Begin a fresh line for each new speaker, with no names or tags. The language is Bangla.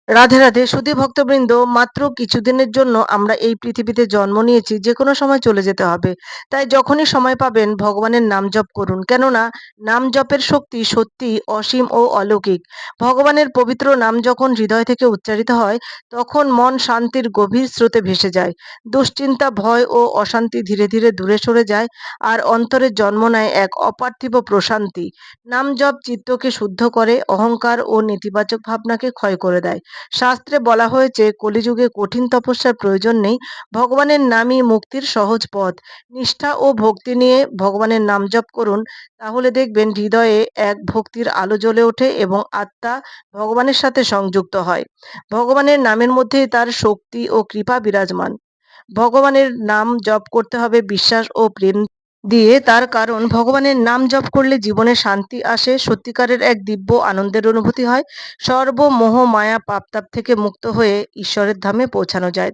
রাধে রাধে সুধী ভক্তবৃন্দ, মাত্র কিছুদিনের জন্য আমরা এই পৃথিবীতে জন্ম নিয়েছি, যে কোনো সময় চলে যেতে হবে। তাই যখনই সময় পাবেন ভগবানের নাম জপ করুন, কেননা নাম জপের শক্তি সত্যি অসীম ও অলৌকিক। ভগবানের পবিত্র নাম যখন হৃদয় থেকে উচ্চারিত হয়, তখন মন শান্তির গভীর স্রোতে ভেসে যায়। দুশ্চিন্তা, ভয় ও অশান্তি ধীরে ধীরে দূরে সরে যায়, আর অন্তরে জন্ম নেয় এক অপার্থিব প্রশান্তি। নাম জপ চিত্তকে শুদ্ধ করে, অহংকার ও নেতিবাচক ভাবনাকে ক্ষয় করে দেয়। শাস্ত্রে বলা হয়েছে, কলিযুগে কঠিন তপস্যার প্রয়োজন নেই, ভগবানের নামই মুক্তির সহজ পথ। নিষ্ঠা ও ভক্তি নিয়ে ভগবানের নাম জপ করুন, তাহলে দেখবেন হৃদয়ে এক ভক্তির আলো জ্বলে ওঠে এবং আত্মা ভগবানের সাথে সংযুক্ত হয়। ভগবানের নামের মধ্যেই তার শক্তি ও কৃপা বিরাজমান। ভগবানের নাম জপ করতে হবে বিশ্বাস ও প্রেম দিয়ে, তার কারণ ভগবানের নাম জপ করলে জীবনে শান্তি আসে, সত্যিকারের এক দিব্য আনন্দের অনুভূতি হয়, সর্ব মোহ মায়া পাপ তাপ থেকে মুক্ত হয়ে ঈশ্বরের ধামে পৌঁছানো যায়।